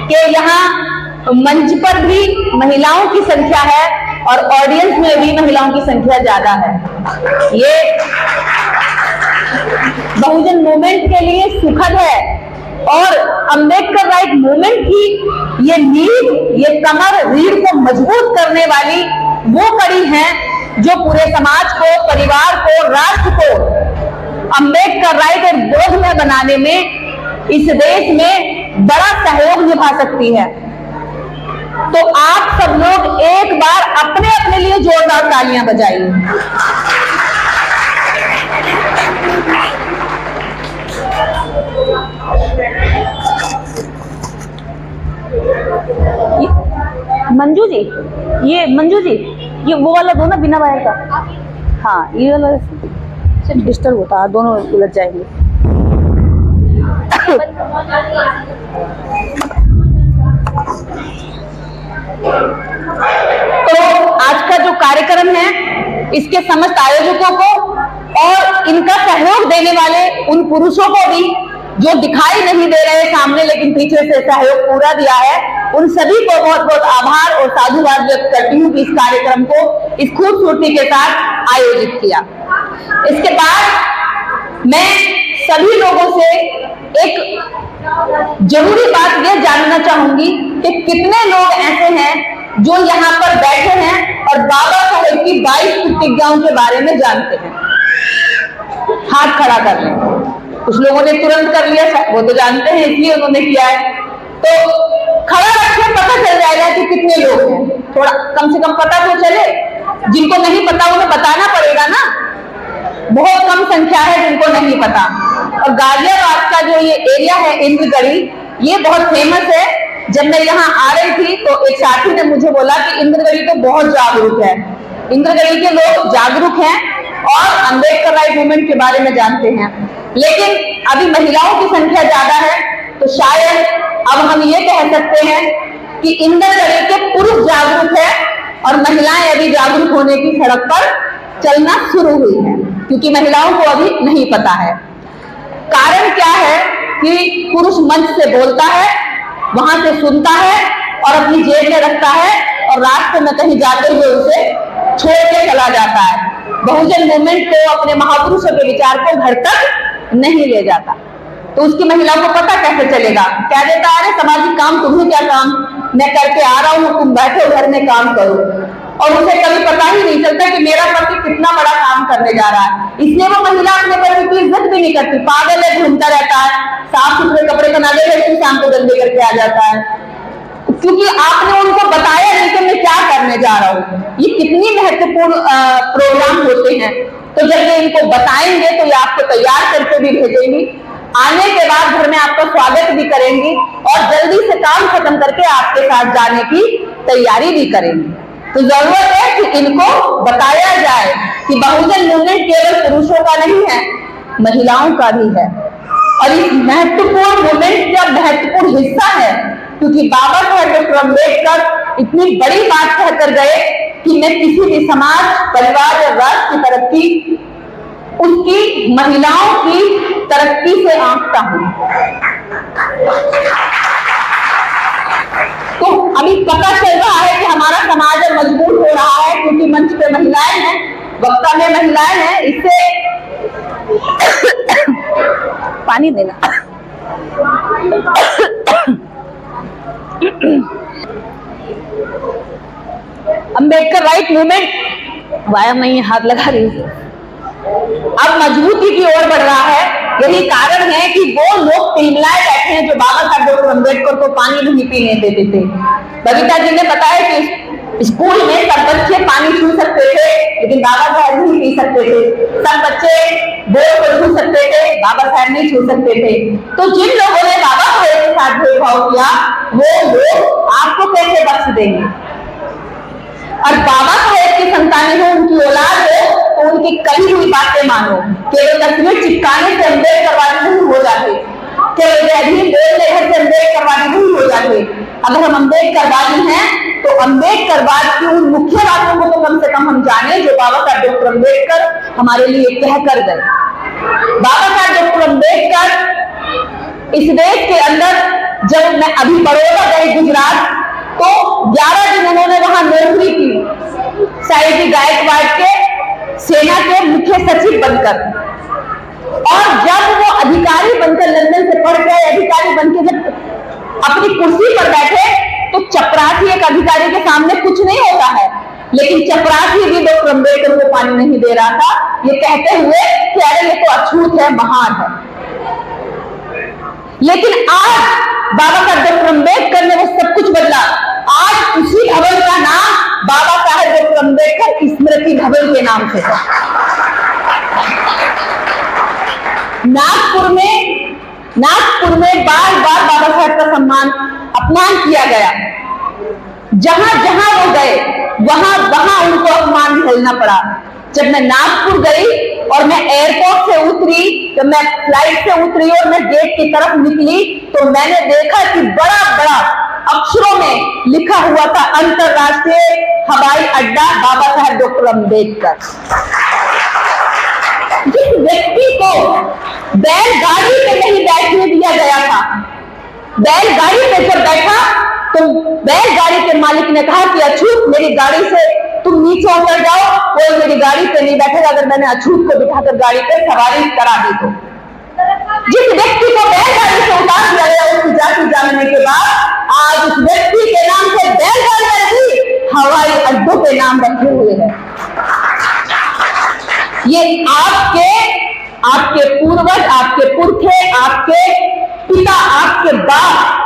कि यहाँ मंच पर भी महिलाओं की संख्या है और ऑडियंस में भी महिलाओं की संख्या ज्यादा है। ये बहुजन मूवमेंट के लिए सुखद है और अम्बेडकर राइट मूवमेंट की ये नींव, ये कमर, रीढ़ को मजबूत करने वाली वो कड़ी है जो पूरे समाज को, परिवार को, राष्ट्र को अम्बेडकर राइट और बोधमय बनाने में इस देश में बड़ा सहयोग निभा सकती है। तो आप सब लोग एक बार अपने अपने लिए जोरदार तालियां बजाइए। मंजू जी, ये वो वाला दो ना बिना वायर का। हाँ, ये वाला सिर्फ डिस्टर्ब होता है, दोनों उलझ जाएंगे। तो आज का जो कार्यक्रम है, इसके समस्त आयोजकों को और इनका सहयोग देने वाले उन पुरुषों को भी जो दिखाई नहीं दे रहे सामने लेकिन पीछे से सहयोग पूरा दिया है, उन सभी को बहुत बहुत आभार और साधुवाद व्यक्त करती हूँ कि इस कार्यक्रम को इस खूबसूरती के साथ आयोजित किया। इसके बाद मैं सभी लोगों से एक जरूरी बात यह जानना चाहूंगी कि कितने लोग ऐसे हैं जो यहाँ पर बैठे हैं और बाबा साहेब की 22 प्रतिज्ञाओं के बारे में जानते हैं। हाथ खड़ा कर लें। कुछ लोगों ने तुरंत कर लिया, वो तो जानते हैं इसलिए उन्होंने किया है। तो खड़ा रखें, पता चल जाएगा कि कितने लोग हैं। थोड़ा कम से कम पता तो चले। जिनको नहीं पता उन्हें बताना पड़ेगा ना। बहुत कम संख्या है जिनको नहीं पता। और गाजियाबाद का जो ये एरिया है इंद्रगढ़ी, ये बहुत फेमस है। जब मैं यहाँ आ रही थी तो एक साथी ने मुझे बोला कि इंद्रगढ़ी तो बहुत जागरूक है। इंद्रगढ़ी के लोग जागरूक हैं और अम्बेडकर राइट मूवमेंट के बारे में जानते हैं, लेकिन अभी महिलाओं की संख्या ज्यादा है। तो शायद अब हम ये कह सकते हैं कि इंद्रगढ़ी के पुरुष जागरूक है और महिलाएं अभी जागरूक होने की सड़क पर चलना शुरू हुई है, क्योंकि महिलाओं को अभी नहीं पता है। कारण क्या है कि पुरुष मंच से बोलता है, वहां से सुनता है और अपनी जेब में रखता है और रास्ते में कहीं जाते हुए उसे छोड़ के चला जाता है। बहुजन मूवमेंट को, अपने महापुरुषों के विचार को घर तक नहीं ले जाता। तो उसकी महिलाओं को पता कैसे चलेगा? कह देता है, अरे सामाजिक काम तुम्हें क्या काम, मैं करके आ रहा हूँ, तुम बैठो घर में काम करो। और उसे कभी पता ही नहीं चलता कि मेरा पति कितना बड़ा काम करने जा रहा है। इसलिए वो महिला अपने पति की इज्जत भी नहीं करती, पागल है, घूमता रहता है, साफ सुथरे कपड़े बना दे रहे, शाम को गंदे करके आ जाता है, क्योंकि आपने उनको बताया नहीं कि मैं क्या करने जा रहा हूँ। ये कितनी महत्वपूर्ण प्रोग्राम होते हैं। तो जब ये इनको बताएंगे तो ये आपको तैयार करके भी भेजेंगी, आने के बाद घर में आपका स्वागत भी करेंगी और जल्दी से काम खत्म करके आपके साथ जाने की तैयारी भी करेंगी। तो जरूरत है कि इनको बताया जाए कि बहुजन मूवमेंट केवल पुरुषों का नहीं है, महिलाओं का भी है। और इस महत्वपूर्ण मूवमेंट का महत्वपूर्ण हिस्सा है, क्योंकि बाबा साहेब डॉक्टर अम्बेडकर इतनी बड़ी बात कहकर गए कि मैं किसी भी समाज, परिवार या राष्ट्र की तरक्की उसकी महिलाओं की तरक्की से आंकता हूं। तो अभी पता चल रहा है कि हमारा समाज मजबूत हो रहा है, क्योंकि मंच पे महिलाएं हैं, वक्ता में महिलाएं हैं। इससे पानी देना। अम्बेडकर राइट मूवमेंट, वाया मैं हाथ लगा रही हूँ, अब मजबूती की ओर बढ़ रहा है। यही कारण है कि वो लोग तिलमिलाए बैठे हैं जो बाबा साहब डॉक्टर अम्बेडकर को पानी नहीं पीने देते थे। बबीता जी ने बताया कि स्कूल में सब बच्चे पानी छू सकते थे, लेकिन बाबा साहब नहीं पी सकते थे। सब बच्चे बोर्ड को छू सकते थे, बाबा साहब नहीं छू सकते थे। तो जिन लोगों ने बाबा साहब के साथ भेदभाव किया, वो लोग आपको कैसे बख्श देंगे? और बाबा साहेब की संतानें हो, उनकी औलाद हो, तो उनकी कही हुई बातें मानो। केवल तस्वीर चिपकाने से अम्बेडकरवादी नहीं हो जाते, केवल जयभीम बोलने घर से अम्बेडकरवादी नहीं हो जाते। अगर हम अम्बेडकरवादी हैं तो अम्बेडकरवाद की उन मुख्य बातों को तो कम से कम हम जाने जो बाबा साहब डॉक्टर अम्बेडकर हमारे लिए कह कर गए। बाबा साहब डॉक्टर अम्बेडकर इस देश के अंदर जब मैं अभी बड़ौदा गई गुजरात, तो 11 दिन उन्होंने वहां नौकरी की सयाजी गायकवाड़ के सेना के मुख्य सचिव बनकर। और जब वो अधिकारी बनकर लंदन से पढ़ गए, अधिकारी बनकर जब अपनी कुर्सी पर बैठे, तो चपरासी एक अधिकारी के सामने कुछ नहीं होता है, लेकिन चपरासी भी डॉक्टर अम्बेडकर को पानी नहीं दे रहा था, ये कहते हुए कि अरे ये तो अछूत है, महान है। लेकिन आज बाबा साहब डॉक्टर अम्बेडकर ने वो सब कुछ बदला। आज उसी भवन का नाम बाबा साहब डॉक्टर अम्बेडकर स्मृति भवन के नाम से है। नागपुर में बार बार बाबा साहब का सम्मान अपमान किया गया। जहां जहां वो गए वहां वहां उनको अपमान झेलना पड़ा। जब मैं नागपुर गई और मैं एयरपोर्ट से उतरी, जब मैं फ्लाइट से उतरी और मैं गेट की तरफ निकली, तो मैंने देखा कि बड़ा बड़ा अक्षरों में लिखा हुआ था अंतरराष्ट्रीय हवाई अड्डा बाबा साहब डॉक्टर अम्बेडकर। जिस व्यक्ति को बैलगाड़ी पे नहीं बैठने दिया गया था, बैलगाड़ी पे जब बैठा तो बैलगाड़ी के मालिक ने कहा कि अछूत मेरी गाड़ी से तुम नीचे उतर जाओ, कोई मेरी गाड़ी पे नहीं बैठेगा अगर मैंने अछूत को बिठाकर गाड़ी पे सवारी करा दी तो। जिस व्यक्ति को बैलगाड़ी से उतार दिया गया उसकी जाति जानने के बाद आज उस व्यक्ति के नाम से बैलगाड़ी नहीं हवाई अड्डों के नाम रखे हुए हैं। ये आपके पूर्वज, आपके पुरखे, आपके पिता, आपके बाप,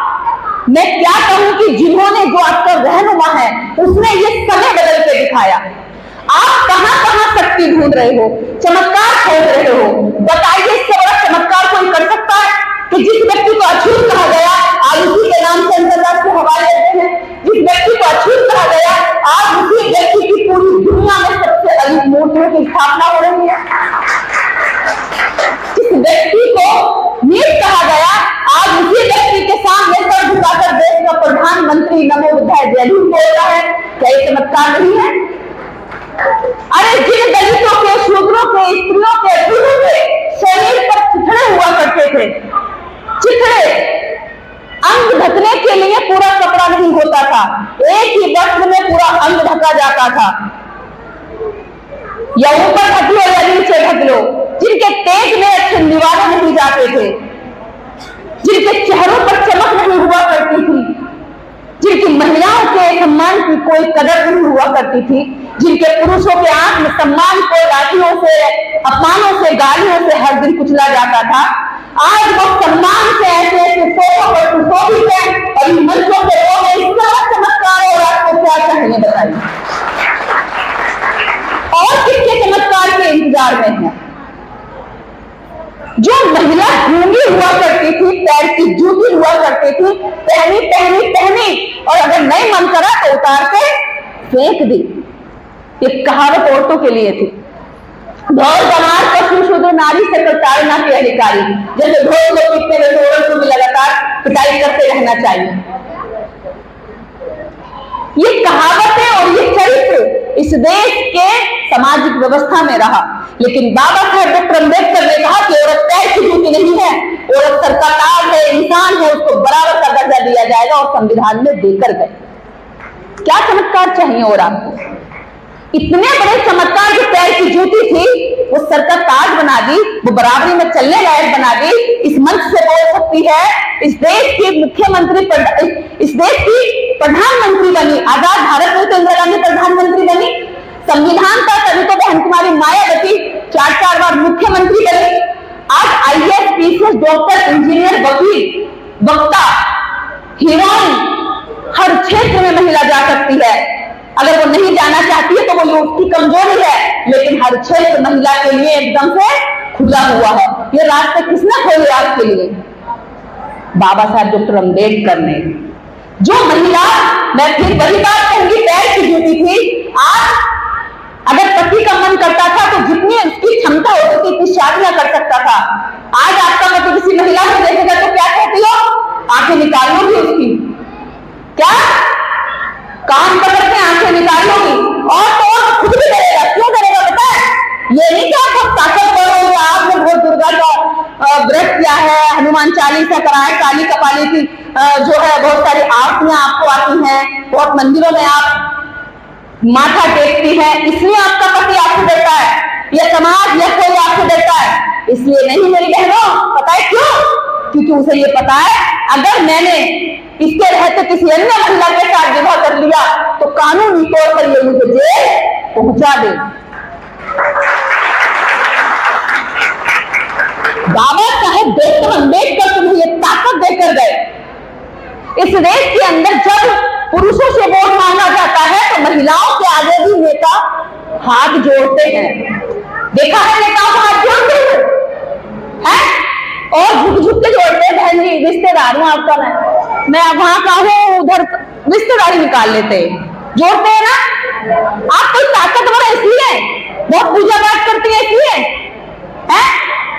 मैं क्या कहूं कि जिन्होंने जो आपका रहनुमा है उसने ये समय बदल के दिखाया। आप कहां कहां शक्ति ढूंढ रहे हो, चमत्कार खोज रहे हो। बताइए इससे बड़ा चमत्कार कोई कर सकता है कि जिस व्यक्ति को अछूत कहा गया आज उसी के नाम से अंतरराष्ट्रीय हवाई अड्डे हैं। जिस व्यक्ति को अछूत कहा गया आज उसी व्यक्ति की पूरी दुनिया में सबसे अधिक मूर्तियों की स्थापना हो रही है। जिस व्यक्ति को नीच कहा गया आज उसी व्यक्ति के सामने सर झुकाकर देश का प्रधानमंत्री नमो बुद्धाय जय भीम बोल रहा है। क्या ये चमत्कार नहीं है? अरे जिन दलितों के, शूद्रों के, स्त्रियों के, पुरुषों के शरीर पर चिथड़े हुआ करते थे, चिथड़े अंग ढकने के लिए पूरा कपड़ा नहीं होता था, एक ही वस्त्र में पूरा अंग ढका जाता था, या ऊपर ढक लो या नीचे ढक लो, जिनके पेट में अच्छे निवाले नहीं जाते थे, जिनके चेहरों पर चमक नहीं हुआ करती थी, जिनकी महिलाओं के सम्मान की कोई कदर नहीं हुआ करती थी, जिनके पुरुषों के आत्म सम्मान को लाठियों से, अपमानों से, गालियों से हर दिन कुचला जाता था, आज वो सम्मान से ऐसे ऐसे सोफों पर सुशोभित है और इन मंचों पे लोग इस तरह चमत्कार और आपको क्या चाहिए बताइए? और किसके चमत्कार के इंतजार में है? जो महिला गूंगी हुआ करती थी, पैर की जूती हुआ करती थी, पहनी और अगर नहीं मन करा तो उतार के फेंक दी। ये कहावत औरतों के लिए थी। ढोल बमार पशु शूद्र नारी से प्रताड़ना के अधिकारी, जैसे ढोल को पीटते हुए औरत को भी लगातार पिटाई करते रहना चाहिए। ये कहावतें और ये चरित्र इस देश के सामाजिक व्यवस्था में रहा, लेकिन बाबा साहब डॉक्टर अम्बेडकर ने कहा कि औरत पैर की जूती नहीं है, औरत सर का ताज है, इंसान है, उसको बराबर का दर्जा दिया जाएगा और संविधान में देकर गए। क्या चमत्कार चाहिए और आपको? इतने बड़े चमत्कार जो पैर की जूती थी वो सर का ताज बना दी, वो बराबरी में चलने लायक बना दी। इस मंच से बोल सकती है, इस देश की मुख्यमंत्री, इस देश की प्रधानमंत्री बनी, आजाद भारत में तो इंदिरा गांधी प्रधानमंत्री बनी, संविधान का तभी तो बहन कुमारी मायावती 4 बार मुख्यमंत्री बनी। आज IAS, PCS, डॉक्टर, इंजीनियर, वकील, वक्ता, हीरोइन, हर क्षेत्र में महिला जा सकती है। अगर वो नहीं जाना चाहती है तो वो उसकी कमजोरी है, लेकिन हर क्षेत्र महिला के लिए एकदम से खुला हुआ है। ये रास्ते किसने खोले आपके लिए? बाबा साहब डॉक्टर अम्बेडकर ने। जो महिला, मैं फिर वही बात कहूंगी, पैर की जूती थी, आज अगर पति का मन करता था तो जितनी उसकी क्षमता होती थी इतनी शादियां कर सकता था। आज आपका पति किसी महिला को देखेगा तो क्या कहती हो? आंखें निकाल लोगी उसकी, क्या काम पकड़ के आंखें निकाल लोगी? और तो और खुद भी करेगा। क्यों करेगा पता है? ये नहीं कि आप ताकतवर हो, आपने बहुत दुर्गा का व्रत किया है, हनुमान चालीसा करा है, काली कपाली की जो है बहुत सारी आरतियां आपको आती हैं, बहुत मंदिरों में आप माथा टेकती हैं, इसलिए आपका पति आपसे डरता है, या समाज या कोई आपसे डरता है? इसलिए नहीं मेरी बहनों। पता है क्यों? क्योंकि उसे ये पता है अगर मैंने इसके रहते किसी अन्य महिला के साथ विवाह कर लिया तो कानूनी तौर पर ये मुझे जेल पहुंचा दे। बाबा साहेब डॉक्टर अम्बेडकर तुम्हें ये ताकत देकर गए। इस देश के अंदर जब पुरुषों से वोट मांगा जाता है तो महिलाओं के आगे भी नेता हाथ जोड़ते हैं। देखा है नेताओं को हाथ जोड़ते हैं और झुक झुक के जोड़ते हैं। बहन जी रिश्तेदार हूं आपका, मैं वहां का हूं, उधर रिश्तेदारी निकाल लेते हैं, जोड़ते हैं ना। आप कोई ताकतवर है इसलिए, बहुत पूजा पाठ करती है इसलिए, है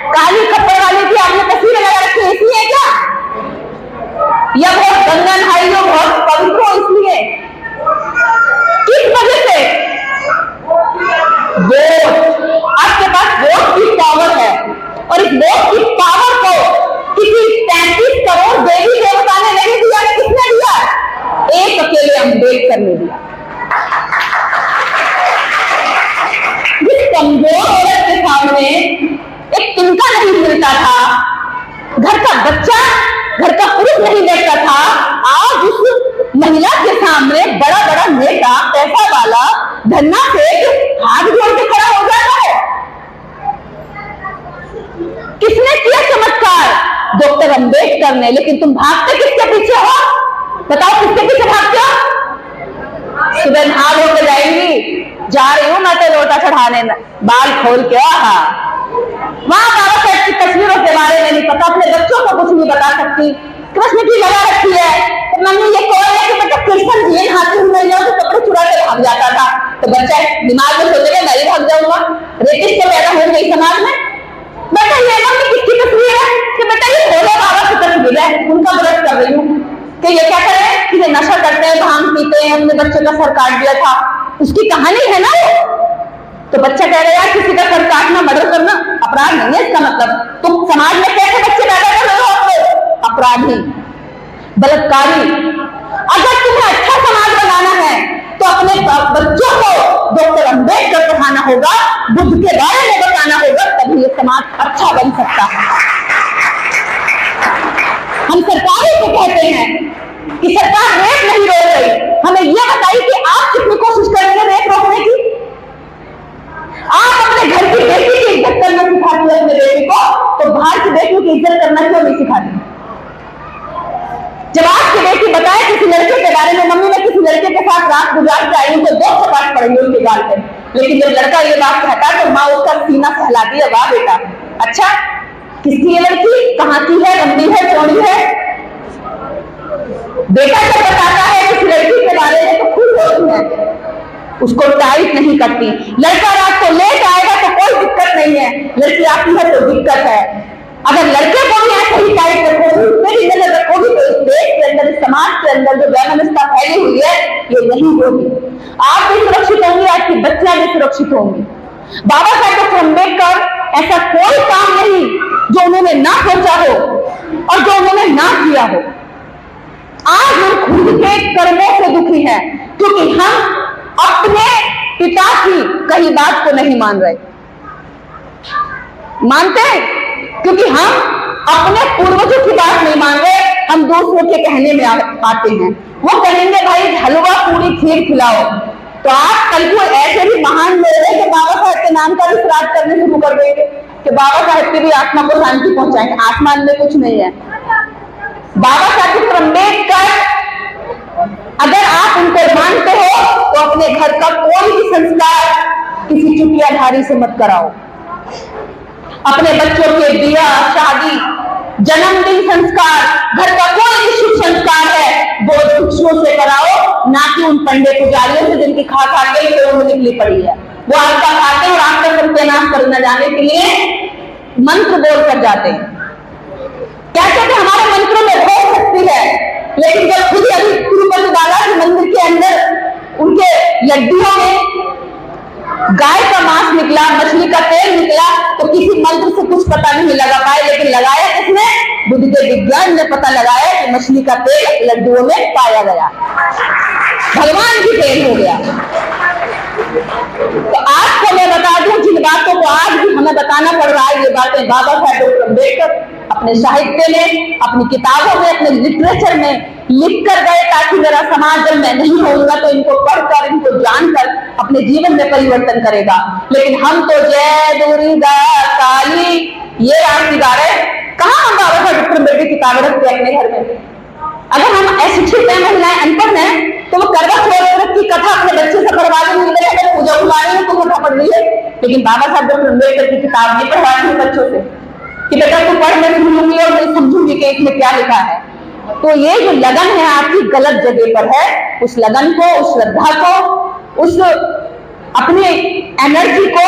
काली कपड़े वाली की आपने तस्वीर लगा रखी है इसलिए क्या, या बहुत गंगा नहाई हो, बहुत पवित्र हो इसलिए? किस वजह से? वोट। आपके पास वोट की पावर है और इस वोट की पावर को किसी 33 करोड़ देवी देवता ने नहीं दिया। किसने दिया? एक अकेले अम्बेडकर ने दिया। जिस कमजोर औरत के सामने एक तिनका नहीं मिलता था, घर का बच्चा, घर का पुरुष नहीं देखता था, आज उस महिला के सामने बड़ा बड़ा नेता, पैसा वाला, धन्ना सेठ हाथ जोड़ के खड़ा हो जाता है। किसने किया चमत्कार? डॉक्टर अम्बेडकर ने। लेकिन तुम भागते किसके पीछे हो? बताओ किसके पीछे भागते हो? सुबह नहा होकर जाएंगी, जा रही हूं मैं तो लोटा चढ़ाने, बाल खोल के वहां बाबा साहब की तस्वीरों के बारे में नहीं पता, अपने बच्चों को कुछ नहीं बता सकती। कृष्ण की लगा रखी है तो मम्मी ये कौन है कि बेटा कृष्ण जी हाथ में जाओ तो कपड़े चुरा के भाग जाता था, तो बच्चा दिमाग में सोचेगा मैं ही भाग जाऊंगा। रेपिस्ट तो पैदा हो गई समाज में। बेटा ये मम्मी किसकी तस्वीर है? कि बेटा ये भोले बाबा की तस्वीर है, उनका व्रत कर रही हूँ। कि ये क्या करें कि ये नशा करते हैं, भांग पीते हैं, हमने बच्चे का सर काट दिया था, उसकी कहानी है ना। तो बच्चा कह रहा है किसी का सर काटना, मर्डर करना अपराध नहीं है। इसका मतलब तुम समाज में कैसे बच्चे पैदा कर रहे हो? अपराधी, बलात्कारी। अगर तुम्हें अच्छा समाज बनाना है तो अपने बच्चों को डॉक्टर अम्बेडकर पढ़ाना होगा, बुद्ध के बारे में बताना होगा, तभी ये समाज अच्छा बन सकता है। हम सरकारों को कहते हैं कि सरकार रेप नहीं रोक रही, हमें यह बताइए कि आप कितनी कोशिश करेंगे रेप रोकने की? आप अपने घर की बेटी की इज्जत करना सिखाती है अपने बेटी को, तो बाहर की बेटियों की इज्जत करना क्यों नहीं सिखाती? जब आपकी बेटी बताए किसी लड़के के बारे में, मम्मी मैं किसी लड़के के साथ रात गुजार के आई हूं, तो 2 सपाट पड़ेंगे उनके गाल पे। लेकिन जब लड़का ये बात कहता है तो माँ उसका सीना सहलाती है, वाह बेटा। अच्छा किसकी ये लड़की, कहाँ की है, लंबी है, चौड़ी है? बेटा जब बताता है किसी लड़की के बारे में तो खुश होती है, उसको टाइट नहीं करती। लड़का रात को लेट आएगा तो कोई दिक्कत नहीं है, लड़की आती है तो दिक्कत है। अगर लड़के को भी ऐसे ही टाइट रखोगी, मेरी नजर रखोगी, तो इस देश के अंदर, इस समाज के अंदर जो वैमनस्यता फैली हुई है ये नहीं होगी। आप भी सुरक्षित होंगे, आपकी बच्चियां भी सुरक्षित होंगी। बाबा साहेब डॉक्टर अम्बेडकर ऐसा कोई काम नहीं जो उन्होंने ना सोचा हो और जो उन्होंने ना किया हो। आज हम खुद के कर्मों से दुखी हैं क्योंकि हम अपने पिता की कही बात को नहीं मान रहे, मानते हैं क्योंकि हम अपने पूर्वजों की बात नहीं मान रहे, हम दूसरों के कहने में आते हैं। वो कहेंगे भाई हलवा पूरी खीर खिलाओ, तो आप कल को ऐसे भी महान लोग हैं कि बाबा साहब के नाम का भी श्राद्ध करने शुरू कर देंगे कि बाबा साहब की भी आत्मा को शांति पहुंचाएंगे। आसमान में कुछ नहीं है। बाबा साहब डॉक्टर अम्बेडकर अगर आप उनको मानते हो तो अपने घर का कोई भी संस्कार किसी चुटियाधारी से मत कराओ। अपने बच्चों के ब्याह, शादी, जन्मदिन संस्कार, घर का कोई भी शुभ संस्कार है वो भिक्षुओं से कराओ, ना कि उन पंडित पुजारियों से जिनकी खा खा के तो निकली पड़ी है। वो आपका खाते और आपका सत्यानाश कर न जाने के लिए मंत्र बोल कर जाते हैं। कहते थे हमारे मंत्रों में हो सकती है, लेकिन जब खुद अभी तिरुपति बालाजी मंदिर के अंदर उनके लड्डुओं में गाय का मांस निकला, मछली का तेल निकला, तो किसी मंत्र से कुछ पता नहीं लगा पाए, लेकिन लगाया किसने? बुद्ध के विज्ञान ने पता लगाया कि मछली का तेल लड्डुओं में पाया गया, भगवान की तेल हो गया। तो आपको मैं बता दूं, जिन बातों को आज भी हमें बताना पड़ रहा है, ये बातें बाबा साहब डॉक्टर अम्बेडकर अपने साहित्य में, अपनी किताबों में, अपने लिटरेचर में लिख कर गए, ताकि मेरा समाज जब मैं नहीं होऊंगा तो इनको पढ़कर, इनको जानकर अपने जीवन में परिवर्तन करेगा। लेकिन हम तो जय दुर्गा काली ये आरती गा रहे, कहाँ हम बाबा साहब डॉक्टर अम्बेडकर की किताबें रखते अपने घर में? अगर हम अशिक्षित हैं, महिलाएं अनपढ़ हैं, तो वो करवा चौथ की कथा अपने बच्चे से पढ़वा देंगे, अगर पूजा कुमारी है तो कथा पढ़ रही है, लेकिन बाबा साहब डॉक्टर अम्बेडकर की किताब नहीं पढ़वा रही बच्चों से कि बेटा तू पढ़, मैं सुनूंगी और मैं समझूंगी कि इसमें क्या लिखा है। तो ये जो लगन है आपकी गलत जगह पर है। उस लगन को, उस श्रद्धा को, उस अपनी एनर्जी को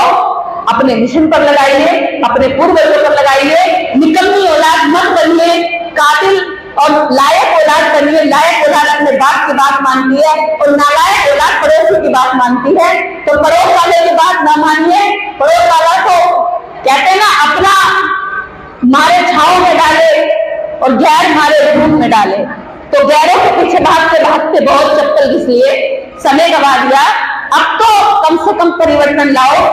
अपने मिशन पर लगाइए, अपने पूर्वजों पर लगाइए। निकम्मी औलाद मत बनिए, कातिल और लायक औलाद बनिए। लायक औलाद अपने बाप की बात मानती है और नालायक औलाद पड़ोसी की बात मानती है। तो पड़ोस वाले की बात ना मानिए, पड़ोस वाला को कहते हैं ना, अपना मारे छाव में डाले और गैर मारे धूप में डाले। तो गैरों के पीछे भागते भागते बहुत चप्पल घिस लिए, समय गवा दिया। अब तो कम से कम परिवर्तन लाओ,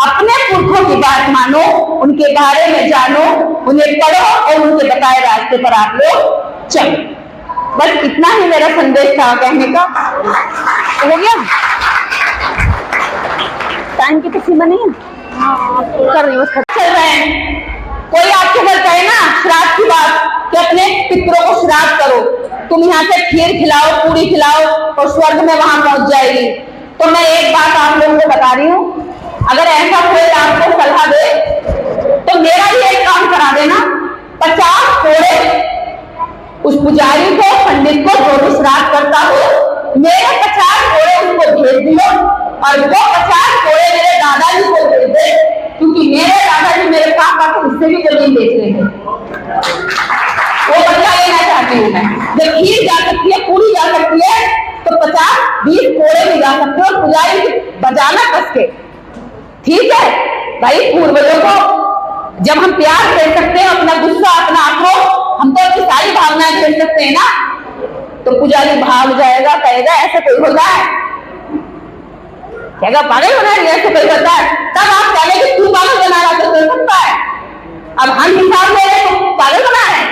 अपने पुरखों की बात मानो, उनके बारे में जानो, उन्हें पढ़ो और उनके बताए रास्ते पर आप लोग चलो। बस इतना ही मेरा संदेश था कहने का। हो गया? टाइम की तो सीमा नहीं है, कर रही हूँ, चल रहे हैं। कोई आपके घर कहे ना श्राद्ध की बात कि अपने पितरों को श्राद्ध करो, तुम यहाँ से खीर खिलाओ, पूरी खिलाओ और स्वर्ग में वहां पहुंच जाएगी। तो मैं एक बात आप लोगों को बता रही हूँ, अगर ऐसा कोई आपको सलाह दे तो मेरा ही एक काम करा देना, 50 कोड़े उस पुजारी को, पंडित को, जो भी श्राद्ध करता हो, मेरे 50 कोड़े उसको भेज दियो और वो 50 कोड़े मेरे दादाजी को भेज दे, क्योंकि मेरे दादाजी मेरे पापा को इससे भी जमीन बेच रहे थे। वो बदला लेना चाहती हूँ मैं। जब खीर जा सकती है, पूरी जा सकती है, तो 50-20 कोड़े भी जा सकते हो, पुजारी बजाना कस के। ठीक है भाई, पूर्वजों को जब हम प्यार दे सकते हैं, अपना गुस्सा, अपना आक्रोश, हम तो अपनी सारी भावनाएं दे सकते हैं ना, तो पुजारी भाग जाएगा, कहेगा ऐसे कोई होता है, कहेगा पागल बना रही है, ऐसे कोई होता है। तब आप कहेंगे कि तू पागल बना रहा तो कर सकता है। अब हम हिसाब ले रहे तो पागल बना है,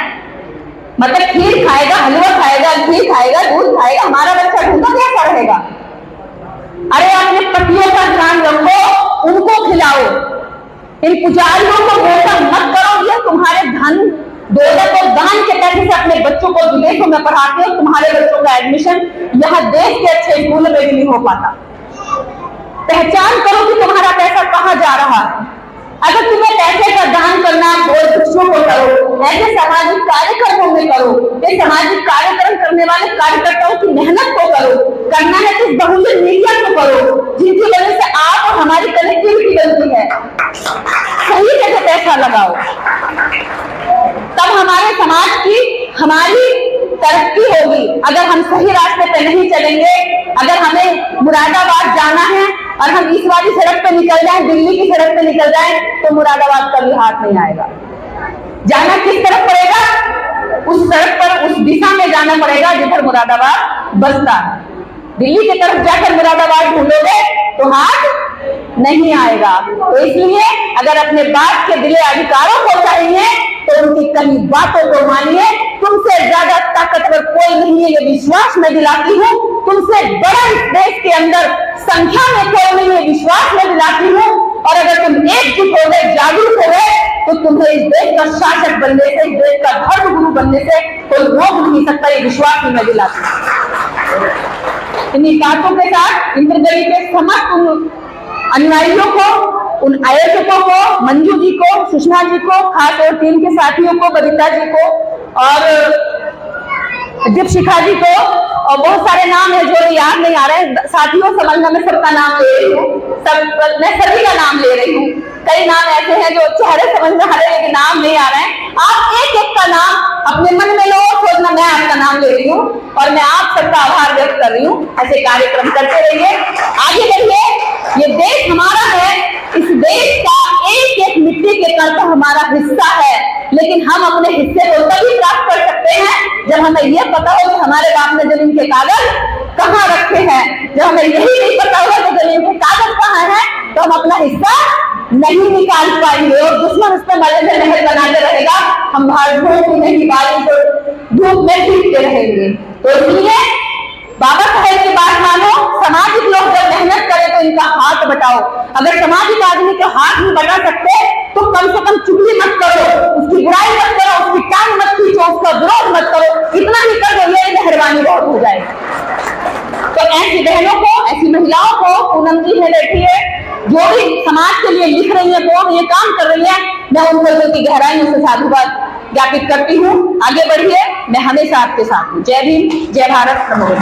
मतलब खीर खाएगा, हलवा खाएगा, घी खाएगा, दूध खाएगा, हमारा बच्चा ढूंढा कैसा रहेगा? अरे अपने पतियों का ध्यान रखो, उनको खिलाओ, इन पुजारियों को मोहतम मत करो। ये तुम्हारे धन दौलत और दान के पैसे से अपने बच्चों को विदेशों में पढ़ाते हो, तुम्हारे बच्चों का एडमिशन यहाँ देश के अच्छे स्कूलों में भी नहीं हो पाता। पहचान करो कि तुम्हारा पैसा कहाँ जा रहा है। अगर तुम्हें पैसे का दान करना, बच्चों को करो, ऐसे सामाजिक कार्यक्रमों में करो, ये सामाजिक कार्यक्रम करने वाले कार्यकर्ताओं की मेहनत को करो, करना है तो बहुजन मीडिया को करो, जिनकी वजह से आप और हमारी कनेक्टिविटी बनती है। सही जगह पैसा लगाओ, तब हमारे समाज की, हमारी तरक्की होगी। अगर हम सही रास्ते पे नहीं चलेंगे, अगर हमें मुरादाबाद जाना है और हम इस वाली सड़क पे निकल जाएं, दिल्ली की सड़क पे निकल जाएं, तो मुरादाबाद कभी हाथ नहीं आएगा। जाना किस तरफ पड़ेगा? उस सड़क पर, उस दिशा में जाना पड़ेगा जिधर मुरादाबाद बसता है। दिल्ली की तरफ जाकर मुरादाबाद ढूंढोगे तो हाथ नहीं आएगा। तो इसलिए अगर अपने बाप के दिले अधिकारों को चाहिए तो उनकी कई बातों को मानिए। तुमसे ज्यादा ताकतवर कोई नहीं है, ये विश्वास मैं दिलाती हूँ। तुमसे बड़ा इस देश के अंदर संख्या में कोई नहीं है, विश्वास मैं दिलाती हूँ। और अगर तुम एकजुट हो गए, जागरूक हो गए, तो तुम्हें इस देश का शासक बनने से, इस देश का धर्म गुरु बनने से कोई रोक नहीं सकता। ये विश्वास भी मैं दिलाती हूँ। इन्हीं बातों के साथ इंद्रदेवी के समस्त अनुयायियों को, उन आयोजकों को, मंजू जी को, सुषमा जी को, खास और टीम के साथियों को, बबीता जी को और दीपशिखा जी को, और बहुत सारे नाम है जो याद नहीं आ रहे साथियों, समझना मैं सबका नाम ले रही हूँ, मैं सभी का नाम ले रही हूँ। कई नाम ऐसे हैं जो चेहरे समझ में आ रहे लेकिन नाम नहीं आ रहे हैं। आप एक एक का नाम अपने मन में लो, सोचना मैं आपका नाम ले रही हूँ और मैं आप सबका आभार व्यक्त कर रही हूँ। ऐसे कार्यक्रम करते रहिए, आगे बढ़िए। ये देश हमारा है, इस देश का एक एक मिट्टी के कण का हमारा हिस्सा है, लेकिन हम अपने हिस्से को तभी प्राप्त कर सकते हैं जब हमें यह पता हो कि हमारे बाप ने जमीन के कागज कहाँ रखे हैं। जब हमें यही नहीं पता होगा कि जमीन के कागज कहाँ हैं, तो हम अपना हिस्सा नहीं निकाल पाएंगे और दुश्मन उस पर मजे से महल बनाते रहेगा, हम भारतीयों की नहीं बालों को धूप में पीटते रहेंगे। तो इसलिए बाबा साहेब की बात मानो, सामाजिक लोग जब मेहनत करें तो इनका हाथ बटाओ। अगर सामाजिक आदमी के हाथ नहीं बटा सकते तो कम से कम चुगली मत करो, उसकी बुराई मत करो, उसकी टांग मत खींचो, उसका विरोध मत करो, इतना ही कर दो, ये मेहरबानी बहुत हो जाएगी। तो ऐसी बहनों को, ऐसी महिलाओं को, पूनम जी है बैठी है, जो भी समाज के लिए लिख रही है, कौन ये काम कर रही है, मैं उन लोगों की गहराइयों से साधुवाद ज्ञापित करती हूँ। आगे बढ़िए, मैं हमेशा आपके साथ हूँ। जय भीम, जय भारत, नमो।